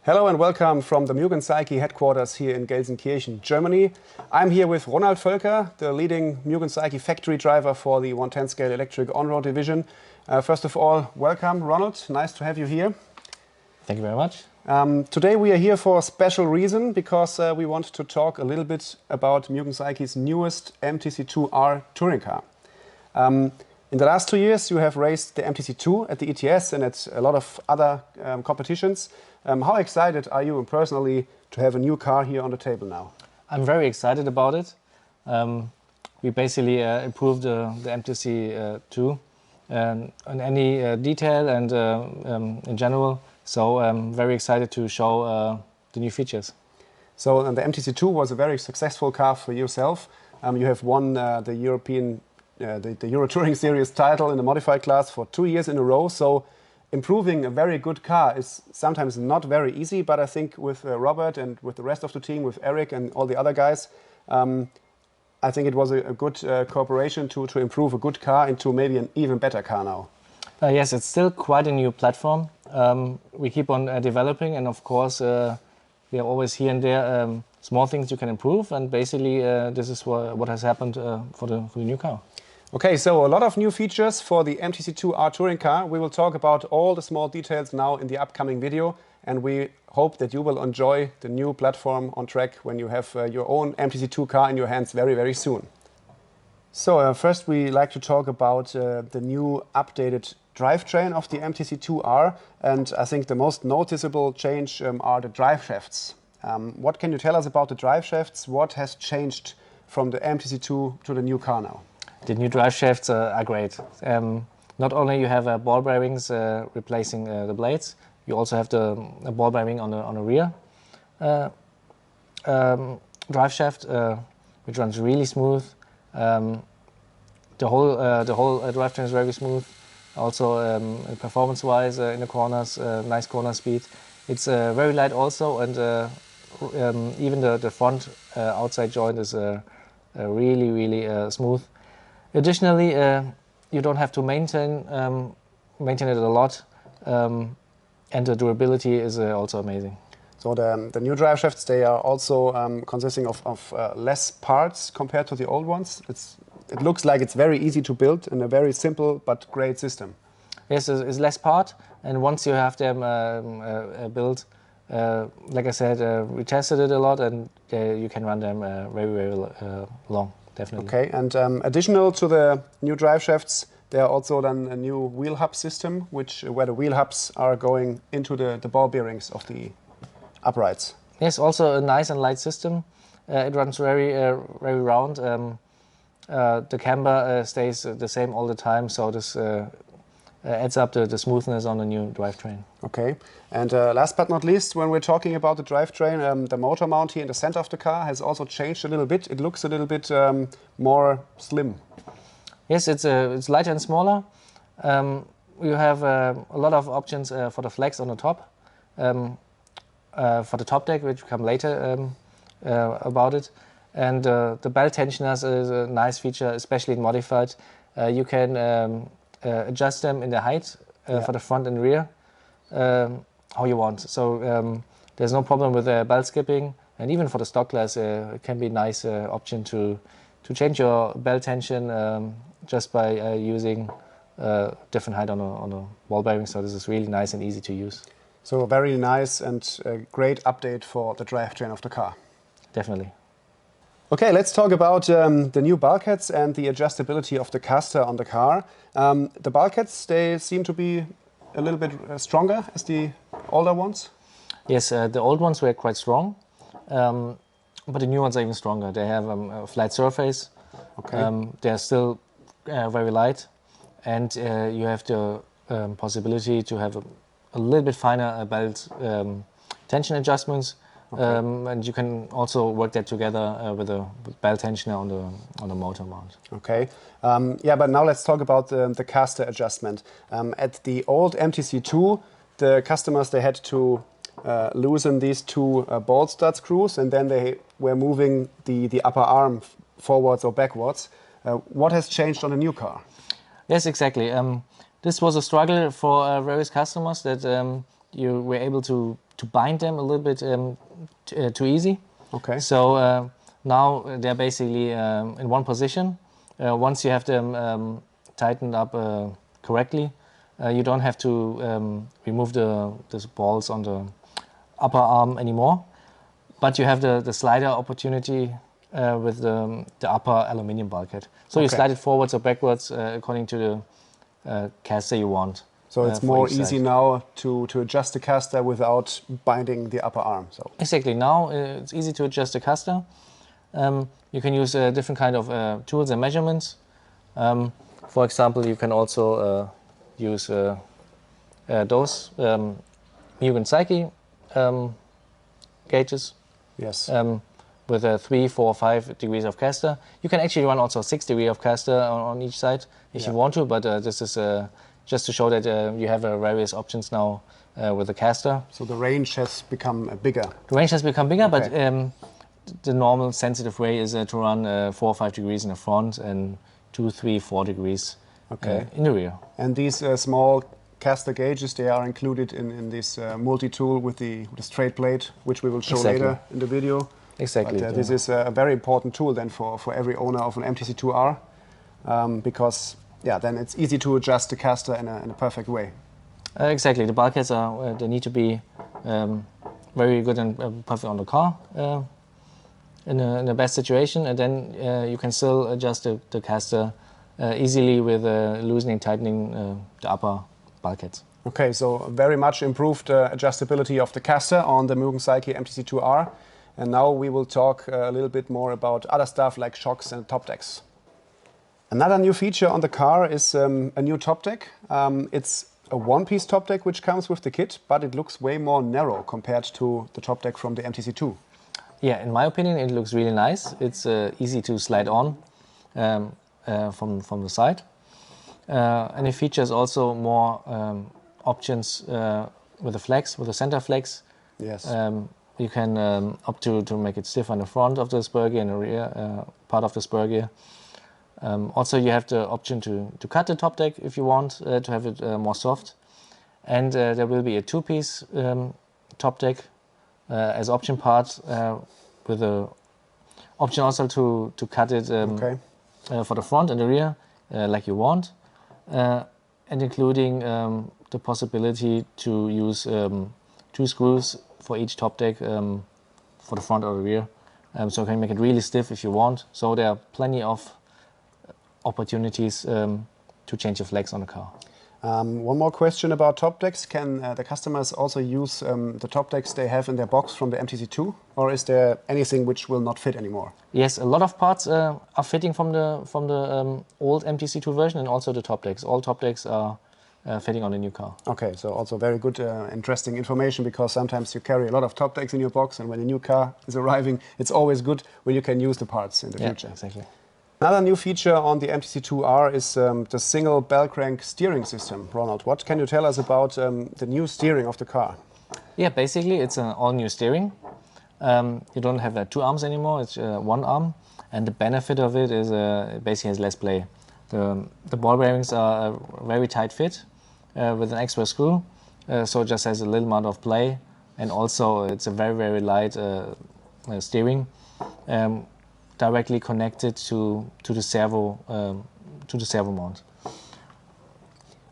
Hello and welcome from the Mugen Seiki headquarters here in Gelsenkirchen, Germany. I'm here with Ronald Völker, the leading Mugen Seiki factory driver for the 110 scale electric on-road division. First of all, welcome Ronald, nice to have you here. Thank you very much. Today we are here for a special reason because we want to talk a little bit about Mugen Seiki's newest MTC2R touring car. In the last 2 years you have raced the MTC2 at the ETS and at a lot of other competitions. How excited are you personally to have a new car here on the table now? I'm very excited about it. We basically improved the MTC2 in any detail and in general. So I'm very excited to show the new features. So the MTC2 was a very successful car for yourself. You have won the European, the Euro Touring Series title in the modified class for 2 years in a row. So improving a very good car is sometimes not very easy, but I think with Robert and with the rest of the team, with Eric and all the other guys, I think it was a good cooperation to improve a good car into maybe an even better car now. Yes, it's still quite a new platform. We keep on developing, and of course we are always here and there small things you can improve, and basically this is what has happened for the new car. Okay, so a lot of new features for the MTC2R touring car. We will talk about all the small details now in the upcoming video, and we hope that you will enjoy the new platform on track when you have your own MTC2 car in your hands very, very soon. So first we like to talk about the new updated drivetrain of the MTC2R, and I think the most noticeable change are the drive shafts. What can you tell us about the drive shafts? What has changed from the MTC2 to the new car now? The new drive shafts are great. Not only you have ball bearings replacing the blades, you also have the ball bearing on the rear drive shaft, which runs really smooth. The whole drivetrain is very smooth. Also performance-wise in the corners, nice corner speed. It's very light also, and even the front outside joint is really smooth. Additionally, you don't have to maintain it a lot, and the durability is also amazing. So the new drive shafts, they are also consisting of less parts compared to the old ones. It looks like it's very easy to build and a very simple but great system. Yes, it's less part, and once you have them built, like I said, we tested it a lot, and you can run them very long. Definitely. Okay, and additional to the new drive shafts, there are also then a new wheel hub system, where the wheel hubs are going into the ball bearings of the uprights. Yes, also a nice and light system. It runs very round. The camber stays the same all the time, so this adds up the smoothness on the new drivetrain. Okay, and last but not least, when we're talking about the drivetrain, the motor mount here in the center of the car has also changed a little bit. It looks a little bit more slim. Yes, it's lighter and smaller. You have a lot of options for the flex on the top, for the top deck, which will come later about it. And the belt tensioners is a nice feature, especially in modified. You can adjust them in the height for the front and rear how you want. So there's no problem with belt skipping, and even for the stock class it can be a nice option to change your belt tension just by using different height on the ball bearing. So this is really nice and easy to use. So a very nice and great update for the drivetrain of the car. Definitely. Okay, let's talk about the new bulkheads and the adjustability of the caster on the car. The bulkheads, they seem to be a little bit stronger as the older ones. Yes, the old ones were quite strong, but the new ones are even stronger. They have a flat surface. Okay. They are still very light, and you have the possibility to have a little bit finer belt tension adjustments. Okay. And you can also work that together with a belt tensioner on the motor mount. Okay. Yeah, but now let's talk about the caster adjustment. At the old MTC2, the customers, they had to loosen these two ball stud screws, and then they were moving the upper arm forwards or backwards. What has changed on the new car? Yes, exactly. This was a struggle for various customers, that you were able to to bind them a little bit too easy. Okay. So now they're basically in one position. Once you have them tightened up correctly, you don't have to remove the balls on the upper arm anymore, but you have the slider opportunity with the upper aluminium bulkhead. So you slide it forwards or backwards according to the caster you want. So it's more easy now to adjust the caster without binding the upper arm. So exactly, now it's easy to adjust the caster. You can use different kind of tools and measurements. For example, you can also use those Mugen Seiki gauges. Yes. With 3, 4, 5 degrees of caster. You can actually run also 6 degrees of caster on each side if you want to, but this is just to show that you have various options now with the caster. So the range has become bigger. The range has become bigger, but the normal sensitive way is to run 4 or 5 degrees in the front and 2, 3, 4 degrees in the rear. And these small caster gauges, they are included in this multi-tool with the straight plate, which we will show later in the video. Exactly. But this is a very important tool then for every owner of an MTC2R because then it's easy to adjust the caster in a perfect way. Exactly. The bulkheads they need to be very good and perfect on the car in the best situation, and then you can still adjust the caster easily with loosening, tightening the upper bulkheads. Okay, so very much improved adjustability of the caster on the Mugen Seiki MTC2R. And now we will talk a little bit more about other stuff like shocks and top decks. Another new feature on the car is a new top deck. It's a one-piece top deck which comes with the kit, but it looks way more narrow compared to the top deck from the MTC2. Yeah, in my opinion, it looks really nice. It's easy to slide on from the side. And it features also more options with the flex, with the center flex. Yes. You can opt to make it stiff on the front of the spur gear and the rear part of the spur gear. Also, you have the option to cut the top deck if you want to have it more soft. And there will be a two-piece top deck as option part with the option also to cut it for the front and the rear like you want. And including the possibility to use 2 screws for each top deck for the front or the rear. So you can make it really stiff if you want. So there are plenty of opportunities to change the flex on the car. One more question about top decks. Can the customers also use the top decks they have in their box from the MTC2? Or is there anything which will not fit anymore? Yes, a lot of parts are fitting from the old MTC2 version, and also the top decks. All top decks are fitting on the new car. Okay, so also very good, interesting information, because sometimes you carry a lot of top decks in your box, and when a new car is arriving, it's always good when you can use the parts in the future. Exactly. Another new feature on the MTC2R is the single bell crank steering system. Ronald, what can you tell us about the new steering of the car? Yeah, basically it's an all-new steering. You don't have 2 arms anymore, it's 1 arm. And the benefit of it is it basically has less play. The ball bearings are a very tight fit with an extra screw, so it just has a little amount of play. And also it's a very, very light steering. Directly connected to the servo mount.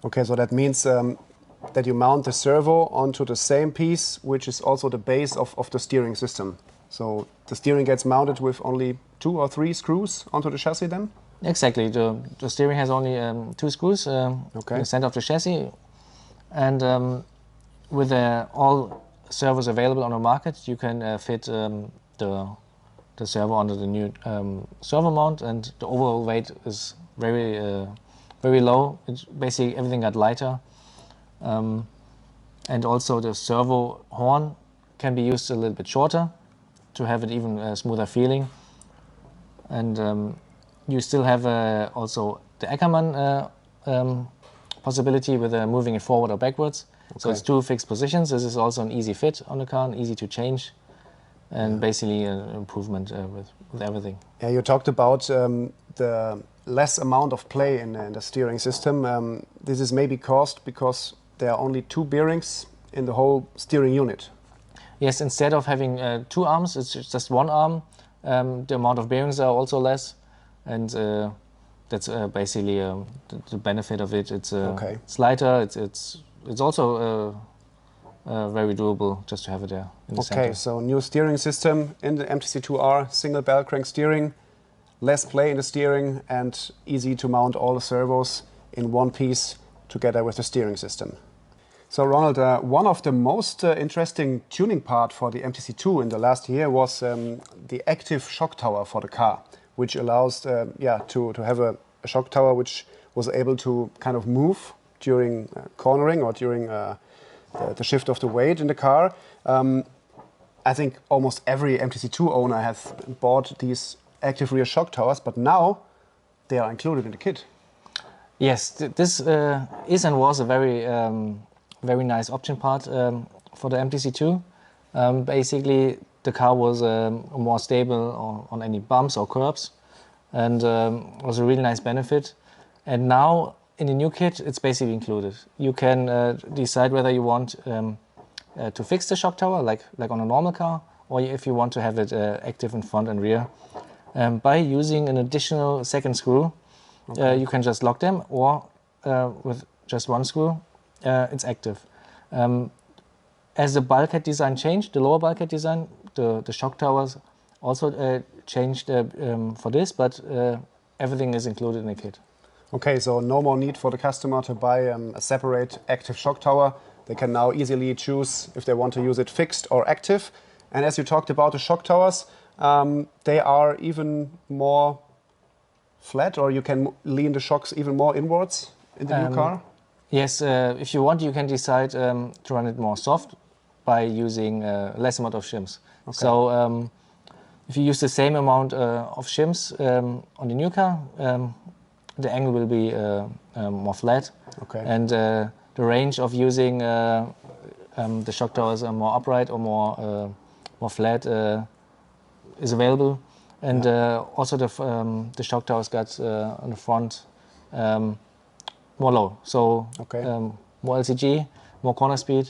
Okay, so that means that you mount the servo onto the same piece, which is also the base of the steering system. So the steering gets mounted with only 2 or 3 screws onto the chassis then? Exactly. The steering has only 2 screws in the center of the chassis, and with all servos available on the market, you can fit the servo under the new servo mount, and the overall weight is very low. It's basically everything got lighter, and also the servo horn can be used a little bit shorter to have it even smoother feeling. And you still have also the Ackermann possibility with moving it forward or backwards. So it's 2 fixed positions. This is also an easy fit on the car and easy to change. And basically an improvement with everything. Yeah, you talked about the less amount of play in the steering system. This is maybe caused because there are only 2 bearings in the whole steering unit. Yes, instead of having 2 arms, it's just 1 arm. The amount of bearings are also less, and that's basically the benefit of it. It's lighter. It's also very doable just to have it there in the center. Okay, so new steering system in the MTC2R, single bell crank steering, less play in the steering, and easy to mount all the servos in one piece together with the steering system. So Ronald, one of the most interesting tuning part for the MTC2 in the last year was the active shock tower for the car, which allows to have a shock tower which was able to kind of move during cornering or during the shift of the weight in the car. I think almost every MTC2 owner has bought these active rear shock towers, but now they are included in the kit. Yes, this is and was a very nice option part for the MTC2. Basically, the car was more stable on any bumps or curbs, and was a really nice benefit. And now in the new kit, it's basically included. You can decide whether you want to fix the shock tower, like on a normal car, or if you want to have it active in front and rear. By using an additional second screw, you can just lock them, or with just 1 screw, it's active. As the bulkhead design changed, the lower bulkhead design, the shock towers also changed for this, but everything is included in the kit. Okay, so no more need for the customer to buy a separate active shock tower. They can now easily choose if they want to use it fixed or active. And as you talked about the shock towers, they are even more flat, or you can lean the shocks even more inwards in the new car? Yes, if you want, you can decide to run it more soft by using less amount of shims. Okay. So if you use the same amount of shims on the new car, the angle will be more flat. Okay. And the range of using the shock towers are more upright or more flat is available. And also the shock towers got on the front more low, so more LCG, more corner speed,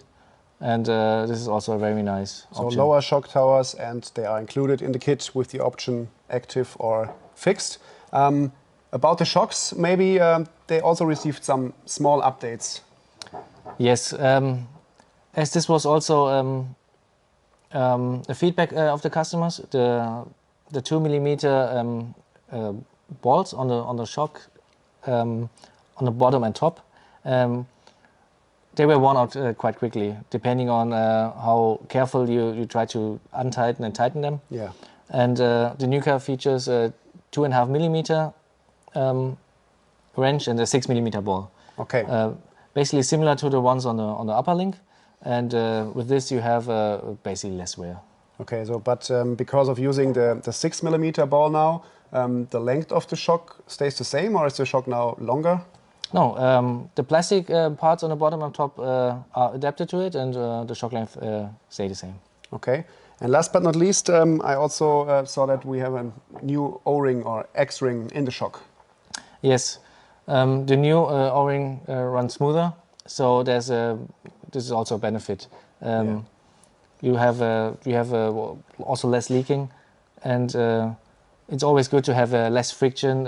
and this is also a very nice option. So lower shock towers, and they are included in the kit with the option active or fixed. About the shocks, maybe they also received some small updates. Yes, as this was also a feedback of the customers, the 2mm balls on the shock on the bottom and top, they were worn out quite quickly, depending on how careful you try to untighten and tighten them. Yeah. And the new car features a 2.5mm wrench and a 6mm ball. Okay. Basically similar to the ones on the upper link, and with this you have basically less wear. Okay, so but because of using the 6mm ball now, the length of the shock stays the same, or is the shock now longer? No, the plastic parts on the bottom and top are adapted to it, and the shock length stay the same. Okay, and last but not least, I also saw that we have a new O-ring or X-ring in the shock. Yes, the new O-ring runs smoother, so this is also a benefit. You have also less leaking, and it's always good to have less friction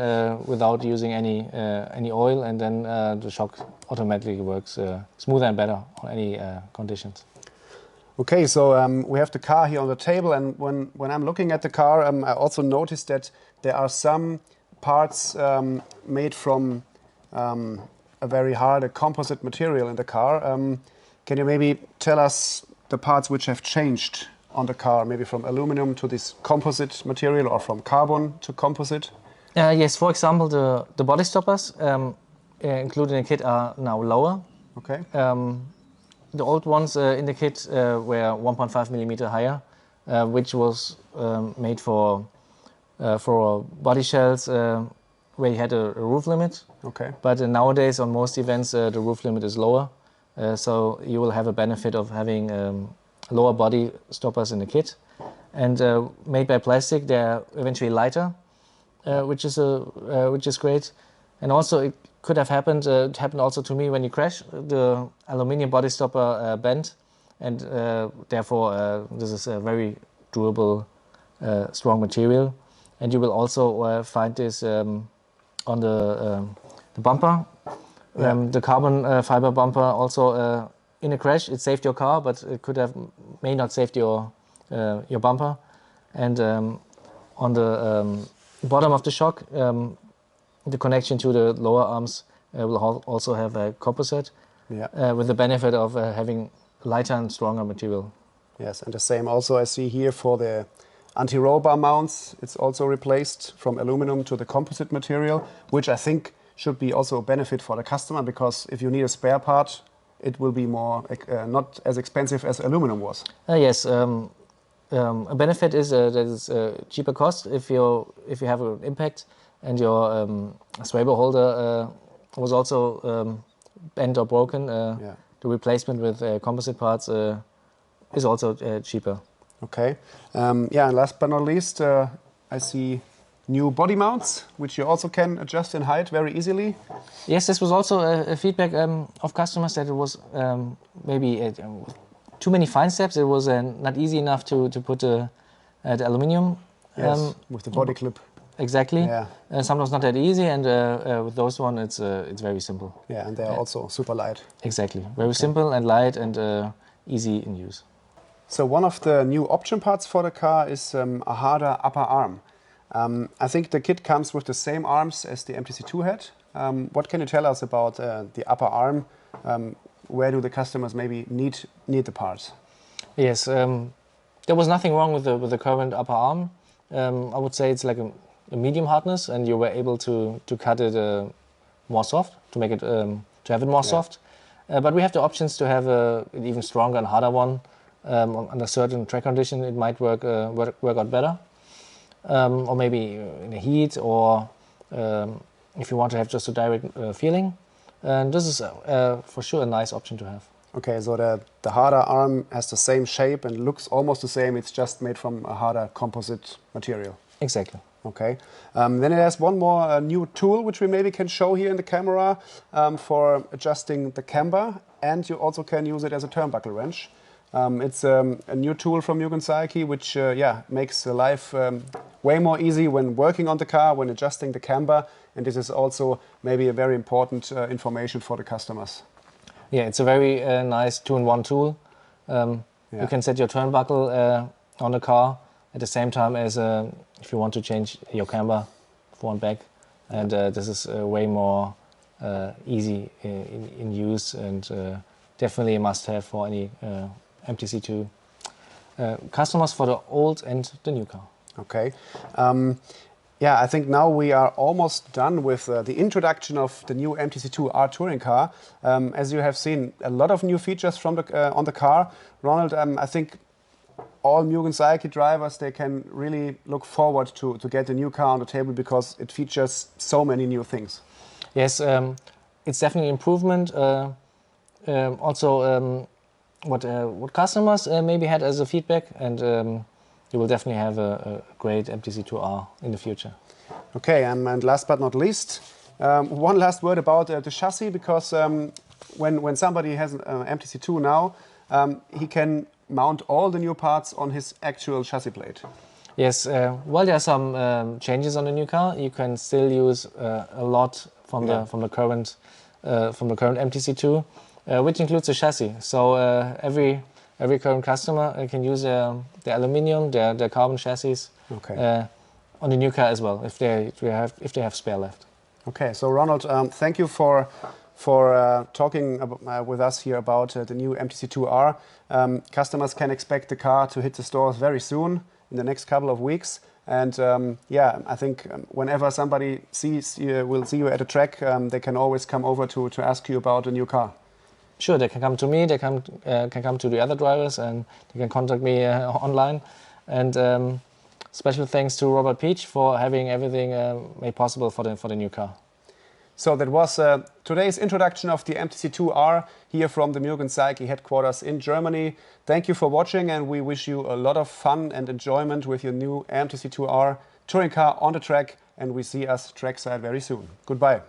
without using any oil, and then the shock automatically works smoother and better on any conditions. Okay, so we have the car here on the table, and when I'm looking at the car, I also noticed that there are some parts made from a very hard composite material in the car. Can you maybe tell us the parts which have changed on the car, maybe from aluminum to this composite material, or from carbon to composite? Yes, for example, the body stoppers included in the kit are now lower. Okay. The old ones in the kit were 1.5mm higher, which was made for body shells where you had a roof limit. Okay. But nowadays on most events the roof limit is lower, so you will have a benefit of having lower body stoppers in the kit, and made by plastic. They're eventually lighter, which is great. And also it could have happened. It happened also to me when you crash. The aluminium body stopper bent, and therefore this is a very durable, strong material. And you will also find this on the bumper, the carbon fiber bumper. Also in a crash, it saved your car, but it may not save your bumper. And on the bottom of the shock, the connection to the lower arms will also have a composite, with the benefit of having lighter and stronger material. Yes, and the same also I see here for the anti-roll bar mounts. It's also replaced from aluminum to the composite material, which I think should be also a benefit for the customer, because if you need a spare part, it will be more not as expensive as aluminum was. Yes, a benefit is that it's cheaper cost if you have an impact and your sway bar holder was also bent or broken. The replacement with composite parts is also cheaper. Okay. And last but not least, I see new body mounts, which you also can adjust in height very easily. Yes, this was also a feedback of customers, that it was maybe too many fine steps. It was not easy enough to put the aluminium. Yes, with the body clip. Exactly. Yeah. Sometimes not that easy, and with those one, it's very simple. Yeah, and they're also super light. Exactly. Very simple and light and easy in use. So one of the new option parts for the car is a harder upper arm. I think the kit comes with the same arms as the MTC2 had. What can you tell us about the upper arm? Where do the customers maybe need the parts? Yes, there was nothing wrong with the current upper arm. I would say it's like a medium hardness, and you were able to cut it more soft, to make it to have it more soft. But we have the options to have an even stronger and harder one. Under certain track condition, it might work out better, or maybe in the heat, or if you want to have just a direct feeling. And this is for sure a nice option to have. Okay, so the harder arm has the same shape and looks almost the same. It's just made from a harder composite material. Exactly. Okay. Then it has one more new tool, which we maybe can show here in the camera, for adjusting the camber, and you also can use it as a turnbuckle wrench. It's a new tool from Mugen Seiki, which makes life way more easy when working on the car, when adjusting the camber, and this is also maybe a very important information for the customers. Yeah, it's a very nice two-in-one tool. You can set your turnbuckle on the car at the same time as if you want to change your camber forward and back, and this is way more easy in use, and definitely a must-have for any MTC2 customers, for the old and the new car. Okay. I think now we are almost done with the introduction of the new MTC2R touring car. As you have seen, a lot of new features from on the car. Ronald, I think all Mugen Seiki drivers, they can really look forward to get a new car on the table, because it features so many new things. Yes, it's definitely improvement. Also, what customers maybe had as a feedback, and you will definitely have a great MTC2R in the future. Okay, and last but not least, one last word about the chassis, because when somebody has an MTC2 now, he can mount all the new parts on his actual chassis plate. Yes, well, there are some changes on the new car. You can still use a lot from the current MTC2. Which includes the chassis. So every current customer can use their aluminium, their carbon chassis on the new car as well, if they have spare left. Okay, so Ronald, thank you for talking with us here about the new MTC2R. Customers can expect the car to hit the stores very soon, in the next couple of weeks. And I think whenever somebody will see you at a track, they can always come over to ask you about a new car. Sure, they can come to me, they can come to the other drivers, and they can contact me online. And special thanks to Robert Pietsch for having everything made possible for the new car. So that was today's introduction of the MTC2R here from the Mugen Seiki headquarters in Germany. Thank you for watching, and we wish you a lot of fun and enjoyment with your new MTC2R touring car on the track, and we see us trackside very soon. Goodbye.